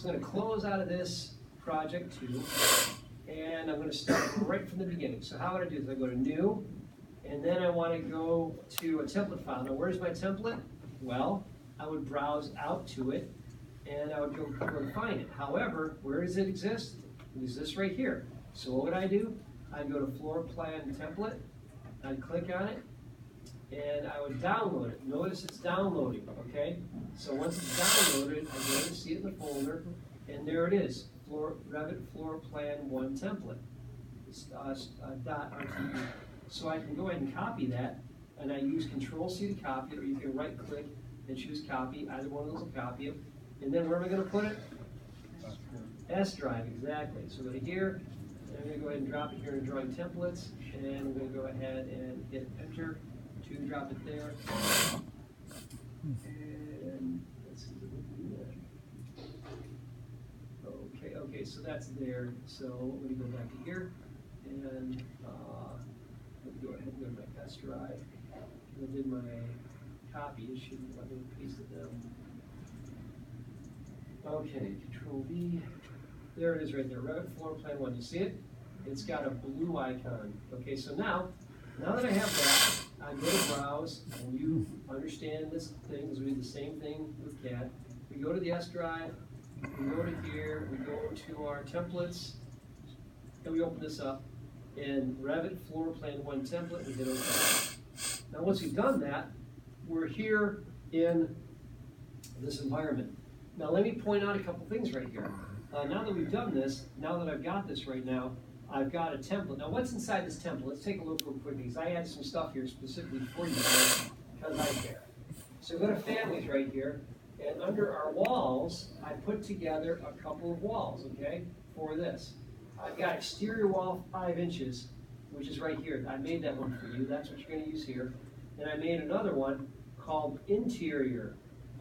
So I'm going to close out of this project 2, and I'm going to start right from the beginning. So how would I do this? I go to New, and then I want to go to a template file. Now where's my template? Well, I would browse out to it, and I would go and find it. However, where does it exist? It exists right here. So what would I do? I'd go to Floor Plan Template, I'd click on it, and I would download it. Notice it's downloading, okay? So once it's downloaded, I go to see it in the folder, and there it is, Revit Floor Plan 1 Template, .rtb. So I can go ahead and copy that, and I use Control-C to copy it, or you can right-click and choose Copy. Either one of those will copy it. And then where am I going to put it? S drive, exactly. So go to here, and I'm going to go ahead and drop it here in Drawing Templates, and I'm going to go ahead and hit Enter to drop it there. And let's see what we do there. Okay, so that's there. So let me go back to here, and let me go ahead and go to my S drive. I did my copy. It shouldn't let me paste it down. Okay, Control V. There it is right there, Revit Floor Plan 1. You see it? It's got a blue icon. Okay, so now that I have that, I go to Browse, and you understand this thing, because we do the same thing with CAD. We go to the S drive, we go to here, we go to our templates, and we open this up. In Revit Floor Plan 1 Template, we hit OK. Now once we've done that, we're here in this environment. Now let me point out a couple things right here. Now that we've done this, now that I've got this right now, I've got a template. Now what's inside this template? Let's take a look real quick, because I added some stuff here specifically for you guys, because I care. So go to Families right here, and under our walls, I put together a couple of walls, okay, for this. I've got exterior wall 5 inches, which is right here. I made that one for you. That's what you're going to use here. And I made another one called interior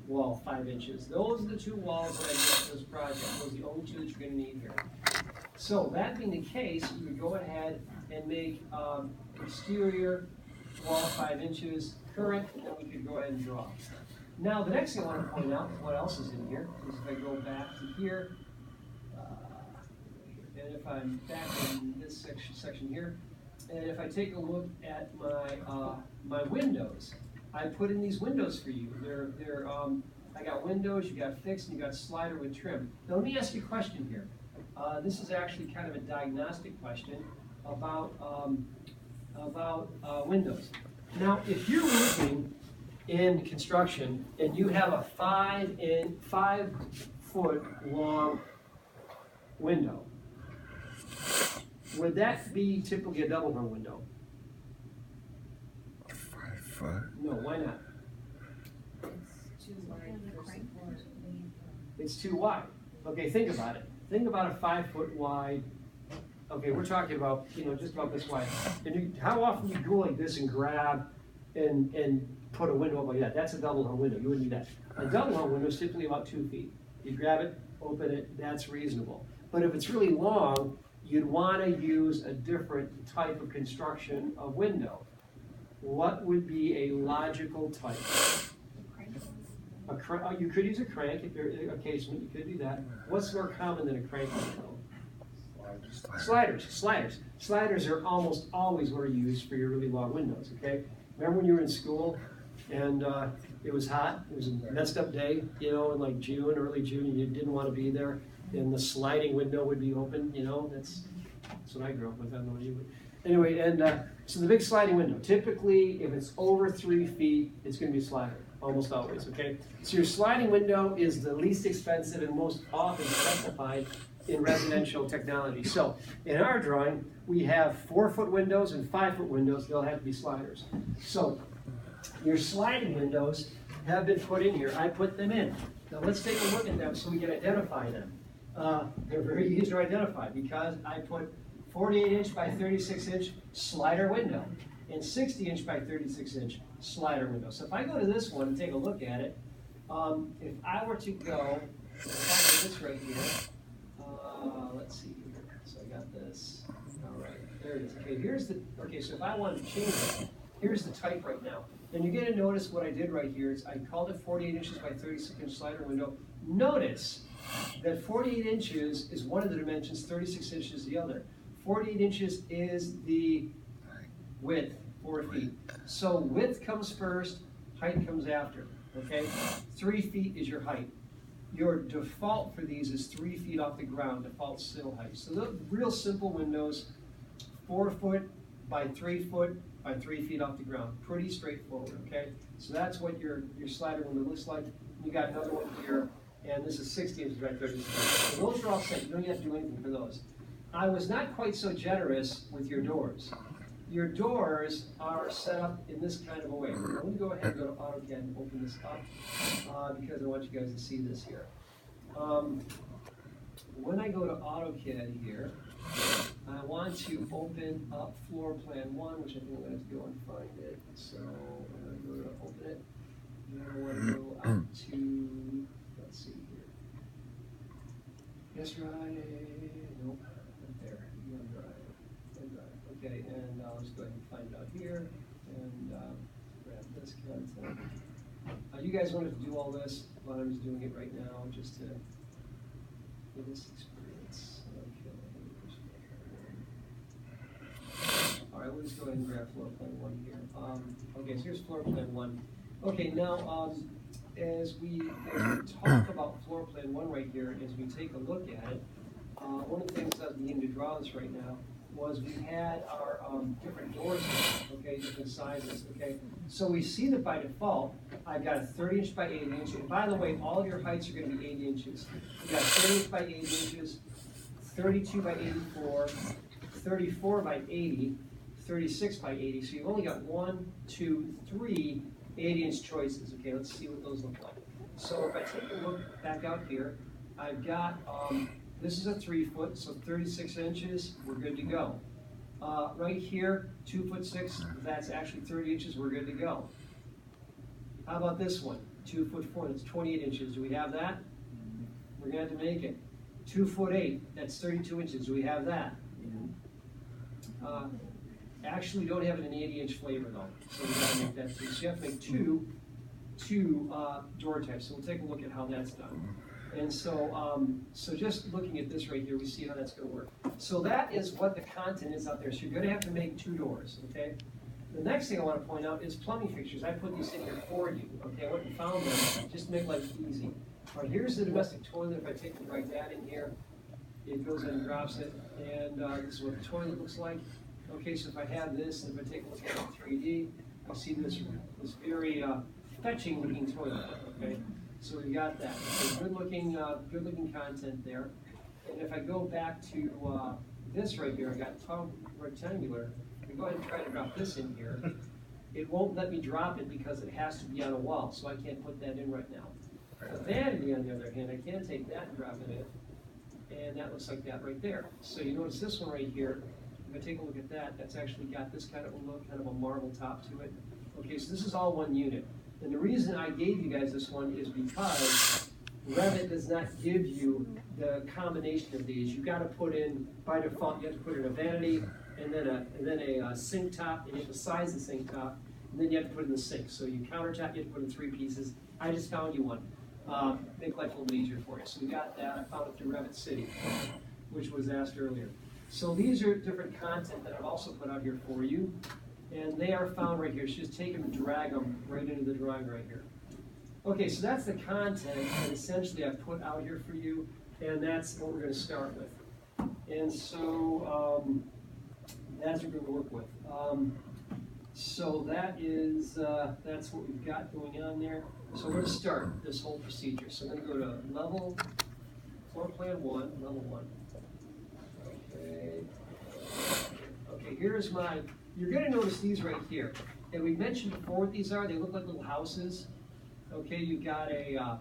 wall 5 inches. Those are the 2 walls that I did for this project. Those are the only 2 that you're going to need here. So that being the case, you would go ahead and make exterior wall 5 inches current, and then we could go ahead and draw. Now the next thing I want to point out, what else is in here, is if I go back to here, and if I'm back in this section here, and if I take a look at my my windows, I put in these windows for you. I got windows, you got fixed, and you got slider with trim. Now let me ask you a question here. This is actually kind of a diagnostic question about windows. Now, if you're working in construction and you have a 5 foot long window, would that be typically a double hung window? 5 foot? No, why not? It's too wide for support. It's too wide. Okay, think about it. Think about a 5 foot wide. Okay, we're talking about, just about this wide. And how often you go like this and grab and put a window up like that? That's a double hung window. You wouldn't do that. A double hung window is typically about 2 feet. You grab it, open it, that's reasonable. But if it's really long, you'd want to use a different type of construction of window. What would be a logical type? You could use a crank if you're occasionally. You could do that. What's more common than a crank window? Sliders. Sliders are almost always what are used for your really long windows. Okay. Remember when you were in school and it was hot? It was a messed up day, in like June, early June, and you didn't want to be there, and the sliding window would be open. That's what I grew up with. I don't know what you would. Anyway, and so the big sliding window. Typically, if it's over 3 feet, it's going to be a slider. Almost always, okay? So your sliding window is the least expensive and most often specified in residential technology. So in our drawing, we have 4 foot windows and 5 foot windows. They'll have to be sliders. So your sliding windows have been put in here. I put them in. Now let's take a look at them so we can identify them. They're very easy to identify because I put 48 inch by 36 inch slider window and 60 inch by 36 inch slider window. So if I go to this one and take a look at it, if I were to go, this right here, let's see here. So I got this. All right, there it is. Okay, so if I wanted to change it, here's the type right now. And you're going to notice what I did right here is I called it 48 inches by 36 inch slider window. Notice that 48 inches is one of the dimensions, 36 inches the other. 48 inches is the width, 4 feet. So width comes first, height comes after, okay? 3 feet is your height. Your default for these is 3 feet off the ground, default sill height. So the real simple windows, 4 foot by 3 foot by 3 feet off the ground. Pretty straightforward, okay? So that's what your slider window looks like. You got another one here, and this is 60 inches by 30 inches. So those are all set. You don't have to do anything for those. I was not quite so generous with your doors. Your doors are set up in this kind of a way. I'm going to go ahead and go to AutoCAD and open this up because I want you guys to see this here. When I go to AutoCAD here, I want to open up floor plan 1, which I think I'm going to have to go and find it. So I'm going to go to open it. And I want to go out to, let's see here. Yes, right. Nope, not there. Okay, and let's go ahead and find it out here and grab this content. You guys wanted to do all this, but I'm just doing it right now just to get this experience. Okay. All right, we'll just go ahead and grab floor plan 1 here. Okay, so here's floor plan 1. Okay, now as we talk about floor plan 1 right here, as we take a look at it, one of the things that we need to draw this right now was we had our different doors here, okay, different sizes, okay? So we see that by default, I've got a 30 inch by 80 inch, and by the way, all of your heights are going to be 80 inches. You've got 30 inch by 80 inches, 32 by 84, 34 by 80, 36 by 80, so you've only got 1, 2, 3 80-inch choices, okay? Let's see what those look like. So if I take a look back out here, I've got, this is a 3 foot, so 36 inches, we're good to go. Right here, 2 foot 6, that's actually 30 inches, we're good to go. How about this one? 2 foot 4, that's 28 inches, do we have that? We're gonna have to make it. 2 foot 8, that's 32 inches, do we have that? Actually, we don't have an 80-inch flavor though, so we gotta make that too. So you have to make two door types, so we'll take a look at how that's done. And so, so just looking at this right here, we see how that's going to work. So that is what the content is out there. So you're going to have to make 2 doors, okay? The next thing I want to point out is plumbing fixtures. I put these in here for you, okay? I went and found them, just to make life easy. All right, here's the domestic toilet. If I take and write that in here, it goes in and drops it. And this is what the toilet looks like. Okay, so if I have this, and if I take a look at it in 3D, I see this very fetching looking toilet, okay? So we got that. So good looking content there. And if I go back to this right here, I got rectangular. If I go ahead and try to drop this in here, it won't let me drop it because it has to be on a wall, so I can't put that in right now. A vanity, on the other hand, I can take that and drop it in, and that looks like that right there. So you notice this one right here, if I take a look at that, that's actually got this kind of a look, kind of a marble top to it. Okay, so this is all one unit. And the reason I gave you guys this one is because Revit does not give you the combination of these. You've got to put in, by default, you have to put in a vanity, and then a sink top, and you have to size the sink top, and then you have to put in the sink. So you countertop, you have to put in 3 pieces. I just found you one. Make life a little easier for you. So we got that. I found it through Revit City, which was asked earlier. So these are different content that I've also put out here for you. And they are found right here. So just take them and drag them right into the drawing right here. Okay, so that's the content that essentially I've put out here for you, and that's what we're going to start with. And so that's what we're going to work with. So that is that's what we've got going on there. So we're going to start this whole procedure. So I'm going to go to level, floor plan 1, level 1. Okay. Okay, here's my. You're going to notice these right here. And we mentioned before what these are. They look like little houses. Okay, you've got a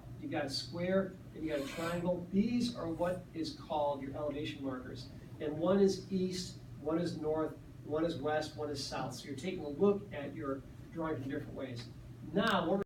square and you got a triangle. These are what is called your elevation markers. And one is east, one is north, one is west, one is south. So you're taking a look at your drawing from different ways. Now, what